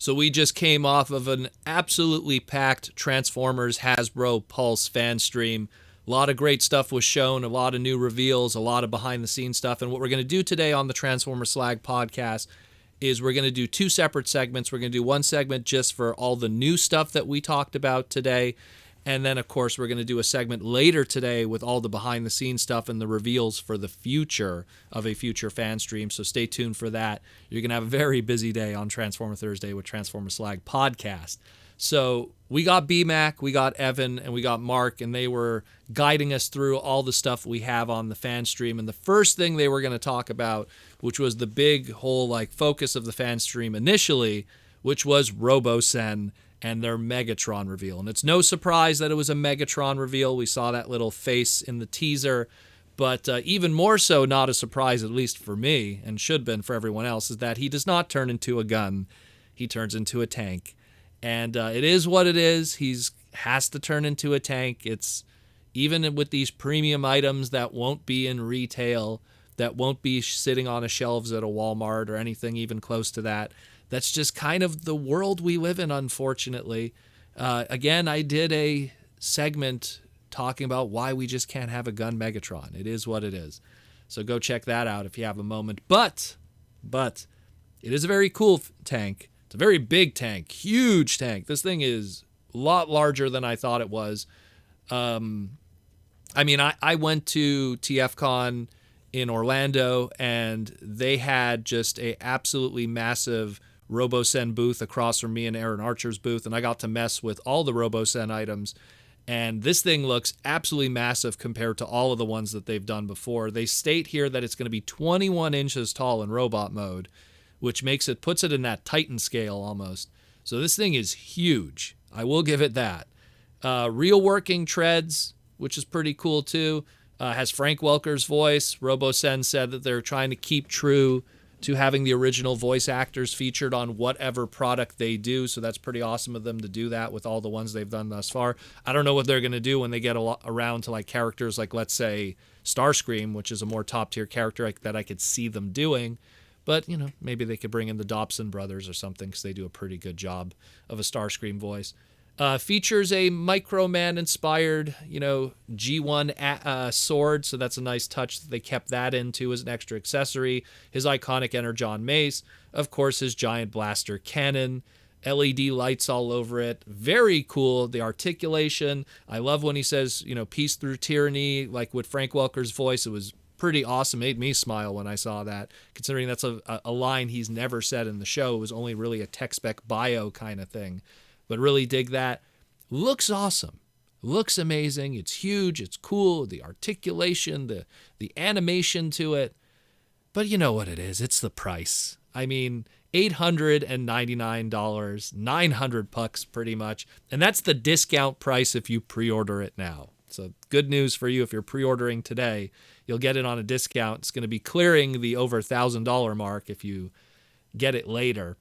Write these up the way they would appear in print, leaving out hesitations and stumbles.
So we just came off of an absolutely packed Transformers Hasbro Pulse fan stream. A lot of great stuff was shown, a lot of new reveals, a lot of behind the scenes stuff. And what we're going to do today on the Transformer Slag podcast is we're going to do two separate segments. We're going to do one segment just for all the new stuff that we talked about today. And then, of course, we're going to do a segment later today with all the behind the scenes stuff and the reveals for the future of a future fan stream. So stay tuned for that. You're going to have a very busy day on Transformer Thursday with Transformer Slag podcast. So we got BMAC, we got Evan, and we got Mark, and they were guiding us through all the stuff we have on the fan stream. And the first thing they were going to talk about, which was the big whole focus of the fan stream initially, which was Robo-Sen and their Megatron reveal. And it's no surprise that it was a Megatron reveal. We saw that little face in the teaser. But even more so, not a surprise, at least for me, and should have been for everyone else, is that he does not turn into a gun. He turns into a tank. And it is what it is. He has to turn into a tank. It's even with these premium items that won't be in retail, that won't be sitting on the shelves at a Walmart or anything even close to that. That's just kind of the world we live in, unfortunately. Again, I did a segment talking about why we just can't have a gun Megatron. It is what it is. So go check that out if you have a moment. But it is a very cool tank. It's a very big tank, huge tank. This thing is a lot larger than I thought it was. I went to TFCon in Orlando, and they had just a absolutely massive Robo-Sen booth across from me and Aaron Archer's booth, and I got to mess with all the Robo-Sen items. And this thing looks absolutely massive compared to all of the ones that they've done before. They state here that it's going to be 21 inches tall in robot mode, which puts it in that Titan scale almost. So this thing is huge. I will give it that. Real working treads, which is pretty cool too. Has Frank Welker's voice. Robo-Sen said that they're trying to keep true to having the original voice actors featured on whatever product they do. So that's pretty awesome of them to do that with all the ones they've done thus far. I don't know what they're going to do when they get around to characters like, let's say, Starscream, which is a more top tier character that I could see them doing. But, maybe they could bring in the Dobson brothers or something because they do a pretty good job of a Starscream voice. Features a Microman-inspired, G1 sword, so that's a nice touch that they kept that in, too, as an extra accessory. His iconic Energon mace. Of course, his giant blaster cannon. LED lights all over it. Very cool. The articulation. I love when he says, peace through tyranny, like with Frank Welker's voice. It was pretty awesome. Made me smile when I saw that, considering that's a line he's never said in the show. It was only really a tech spec bio kind of thing. But really dig that. Looks awesome. Looks amazing. It's huge. It's cool. The articulation, the animation to it. But you know what it is. It's the price. I mean, $899, $900 pretty much. And that's the discount price if you pre-order it now. So good news for you if you're pre-ordering today. You'll get it on a discount. It's going to be clearing the over $1,000 mark if you get it later.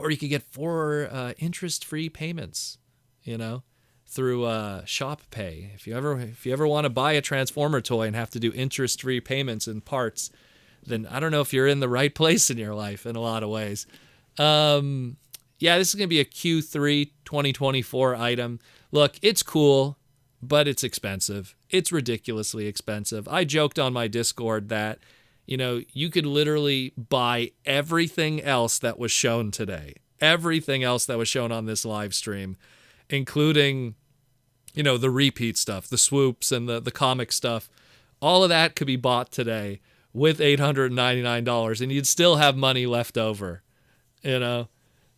Or you could get 4 interest-free payments, through Shop Pay. If you ever want to buy a Transformer toy and have to do interest-free payments in parts, then I don't know if you're in the right place in your life in a lot of ways. This is going to be a Q3 2024 item. Look, it's cool, but it's expensive. It's ridiculously expensive. I joked on my Discord that you could literally buy everything else that was shown today. Everything else that was shown on this live stream, including, the repeat stuff, the swoops and the comic stuff. All of that could be bought today with $899, and you'd still have money left over,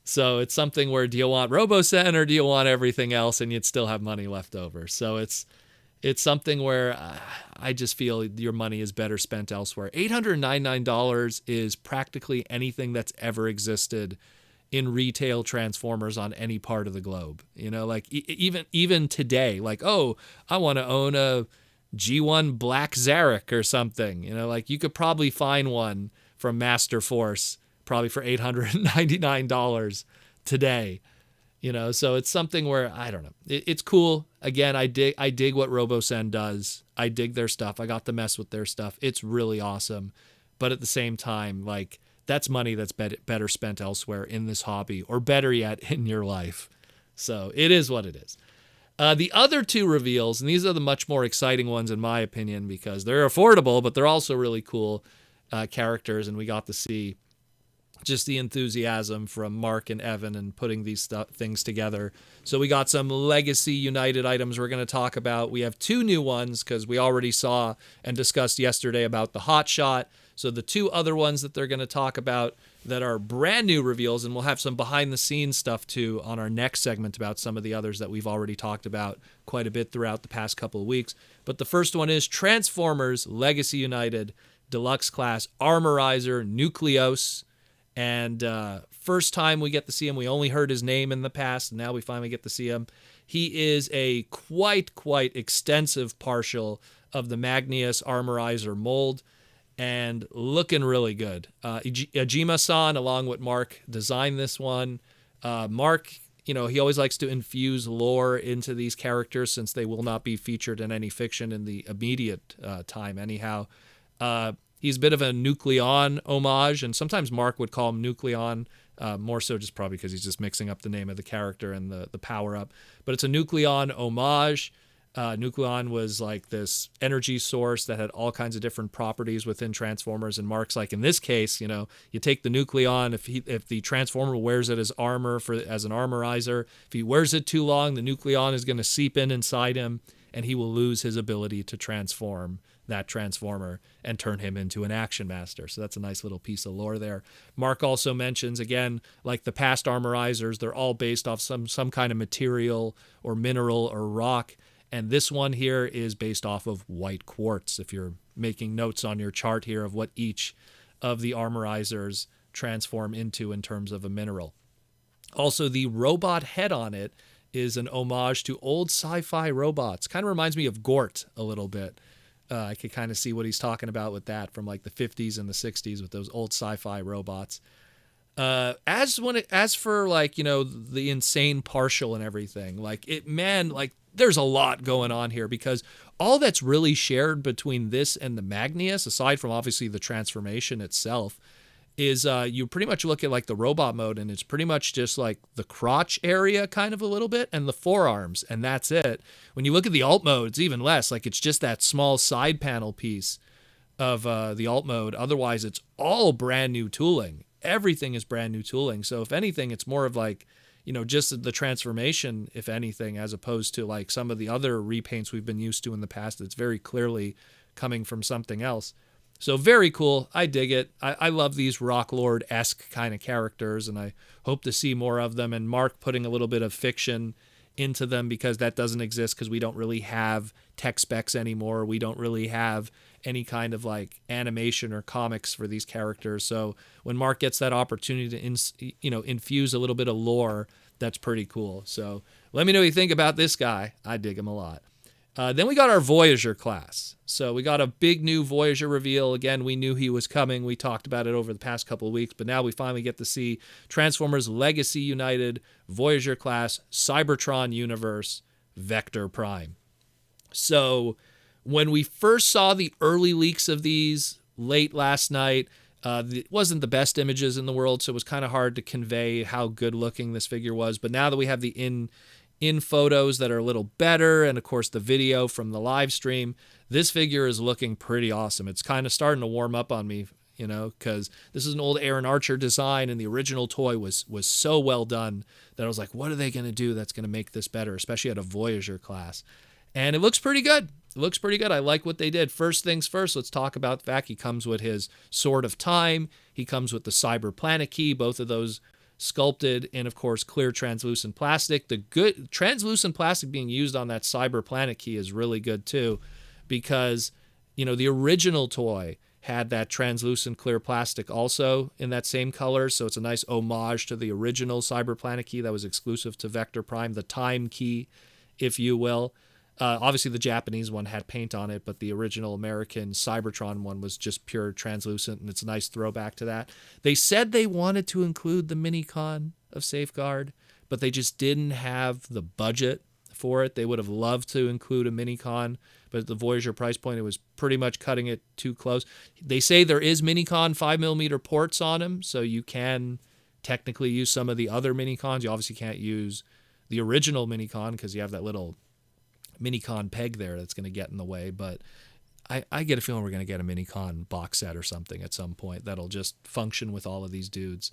So it's something where, do you want Robo-Sen or do you want everything else? And you'd still have money left over. So it's something where I just feel your money is better spent elsewhere. $899 is practically anything that's ever existed in retail Transformers on any part of the globe. Even today, I want to own a G1 Black Zarek or something. You could probably find one from Master Force probably for $899 today. So it's something where, I don't know. It's cool. Again, I dig what Robo-Sen does. I dig their stuff. I got to mess with their stuff. It's really awesome. But at the same time, that's money that's better spent elsewhere in this hobby, or better yet, in your life. So it is what it is. The other two reveals, and these are the much more exciting ones in my opinion, because they're affordable, but they're also really cool characters, and we got to see just the enthusiasm from Mark and Evan and putting these things together. So we got some Legacy United items we're going to talk about. We have two new ones because we already saw and discussed yesterday about the Hot Shot. So the two other ones that they're going to talk about that are brand new reveals, and we'll have some behind the scenes stuff too on our next segment about some of the others that we've already talked about quite a bit throughout the past couple of weeks. But the first one is Transformers Legacy United Deluxe Class Armorizer Nucleos. And first time we get to see him, we only heard his name in the past, and now we finally get to see him. He is a quite extensive partial of the Magnius Armorizer mold, and looking really good. Ajima-san, along with Mark, designed this one. Mark, he always likes to infuse lore into these characters since they will not be featured in any fiction in the immediate time anyhow. He's a bit of a Nucleon homage, and sometimes Mark would call him Nucleon, more so just probably because he's just mixing up the name of the character and the power-up. But it's a Nucleon homage. Nucleon was like this energy source that had all kinds of different properties within Transformers, and Mark's like, in this case, you take the Nucleon, if the Transformer wears it as armor as an armorizer, if he wears it too long, the Nucleon is going to seep inside him, and he will lose his ability to transform that Transformer and turn him into an Action Master. So that's a nice little piece of lore there. Mark also mentions, again, like the past armorizers, they're all based off some kind of material or mineral or rock. And this one here is based off of white quartz, if you're making notes on your chart here of what each of the armorizers transform into in terms of a mineral. Also, the robot head on it is an homage to old sci-fi robots. Kind of reminds me of Gort a little bit. I could kind of see what he's talking about with that from like the 50s and the 60s with those old sci-fi robots. As for like, the insane partial and everything, like there's a lot going on here, because all that's really shared between this and the Magnius, aside from obviously the transformation itself, is you pretty much look at like the robot mode, and it's pretty much just like the crotch area kind of a little bit and the forearms, and that's it. When you look at the alt mode, it's even less. Like it's just that small side panel piece of the alt mode. Otherwise, it's all brand new tooling. Everything is brand new tooling. So if anything, it's more of like, just the transformation, if anything, as opposed to like some of the other repaints we've been used to in the past. It's very clearly coming from something else. So very cool. I dig it. I love these Rock Lord-esque kind of characters, and I hope to see more of them. And Mark putting a little bit of fiction into them, because that doesn't exist, because we don't really have tech specs anymore. We don't really have any kind of like animation or comics for these characters. So when Mark gets that opportunity to infuse a little bit of lore, that's pretty cool. So let me know what you think about this guy. I dig him a lot. Then we got our Voyager class. So we got a big new Voyager reveal. Again, we knew he was coming. We talked about it over the past couple of weeks, but now we finally get to see Transformers Legacy United Voyager class Cybertron Universe Vector Prime. So when we first saw the early leaks of these late last night, it wasn't the best images in the world, so it was kind of hard to convey how good looking this figure was. But now that we have the in photos that are a little better, and of course the video from the live stream, this figure is looking pretty awesome. It's kind of starting to warm up on me, because this is an old Aaron Archer design, and the original toy was so well done that I was like, what are they going to do that's going to make this better, especially at a Voyager class? And it looks pretty good. I like what they did. First things first, let's talk about the fact he comes with his Sword of Time. He comes with the Cyber Planet Key, both of those sculpted in, of course, clear translucent plastic. The good translucent plastic being used on that Cyber Planet Key is really good too, because, the original toy had that translucent clear plastic also in that same color. So it's a nice homage to the original Cyber Planet Key that was exclusive to Vector Prime, the Time Key, if you will. Obviously, the Japanese one had paint on it, but the original American Cybertron one was just pure translucent, and it's a nice throwback to that. They said they wanted to include the Minicon of Safeguard, but they just didn't have the budget for it. They would have loved to include a Minicon, but at the Voyager price point, it was pretty much cutting it too close. They say there is Minicon 5mm ports on them, so you can technically use some of the other Minicons. You obviously can't use the original Minicon because you have that little Minicon peg there that's going to get in the way, but I get a feeling we're going to get a Minicon box set or something at some point that'll just function with all of these dudes.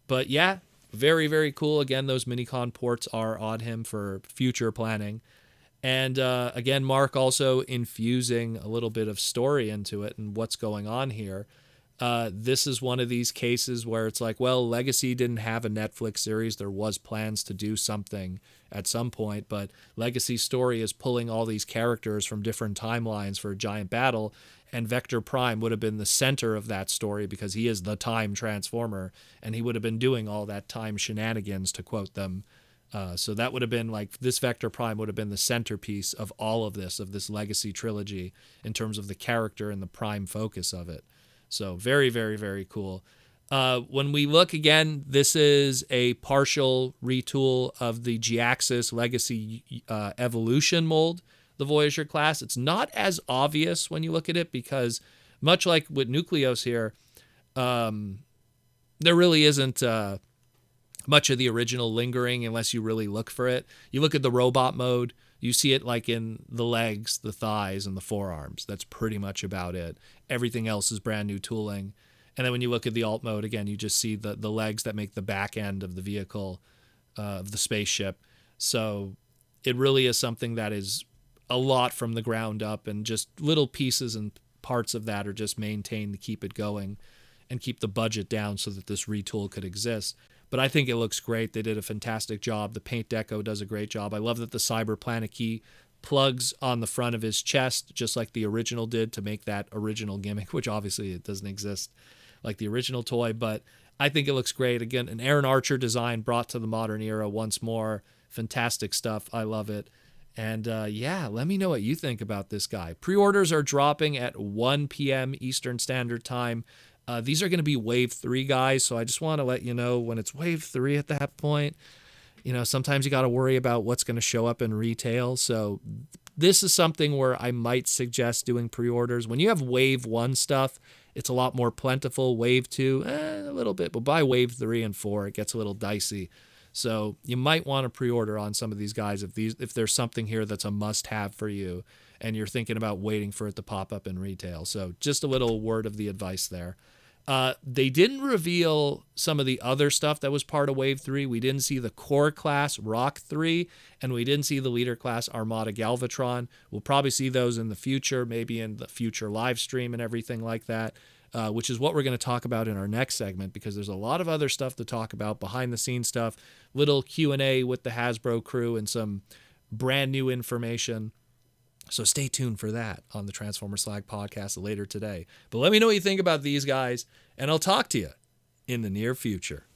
But yeah, very, very cool. Again, those Minicon ports are on him for future planning. And again, Mark also infusing a little bit of story into it and what's going on here. This is one of these cases where it's like, well, Legacy didn't have a Netflix series. There was plans to do something at some point, but Legacy's story is pulling all these characters from different timelines for a giant battle, and Vector Prime would have been the center of that story because he is the time transformer, and he would have been doing all that time shenanigans, to quote them. So that would have been like, this Vector Prime would have been the centerpiece of all of this Legacy trilogy in terms of the character and the prime focus of it. So very, very, very cool. When we look again, this is a partial retool of the G-Axis Legacy Evolution mold, the Voyager class. It's not as obvious when you look at it because much like with Nucleos here, there really isn't much of the original lingering unless you really look for it. You look at the robot mode, you see it like in the legs, the thighs, and the forearms. That's pretty much about it. Everything else is brand new tooling. And then when you look at the alt mode, again, you just see the legs that make the back end of the vehicle, of the spaceship. So it really is something that is a lot from the ground up, and just little pieces and parts of that are just maintained to keep it going and keep the budget down so that this retool could exist. But I think it looks great. They did a fantastic job. The paint deco does a great job. I love that the Cyber Planet key plugs on the front of his chest, just like the original did, to make that original gimmick, which obviously it doesn't exist like the original toy, but I think it looks great. Again, an Aaron Archer design brought to the modern era once more. Fantastic stuff. I love it. And yeah, let me know what you think about this guy. Pre-orders are dropping at 1 p.m. Eastern Standard Time. These are going to be Wave 3 guys, so I just want to let you know when it's Wave 3 at that point, you know, sometimes you got to worry about what's going to show up in retail. So this is something where I might suggest doing pre-orders. When you have Wave 1 stuff, it's a lot more plentiful. Wave 2, a little bit, but by Wave 3 and 4, it gets a little dicey. So you might want to pre-order on some of these guys if there's something here that's a must-have for you and you're thinking about waiting for it to pop up in retail. So just a little word of the advice there. They didn't reveal some of the other stuff that was part of Wave 3. We didn't see the core class Rock 3, and we didn't see the leader class Armada Galvatron. We'll probably see those in the future, maybe in the future live stream and everything like that, which is what we're going to talk about in our next segment, because there's a lot of other stuff to talk about, behind the scenes stuff, little Q&A with the Hasbro crew, and some brand new information. So stay tuned for that on the Transformer Slag podcast later today. But let me know what you think about these guys, and I'll talk to you in the near future.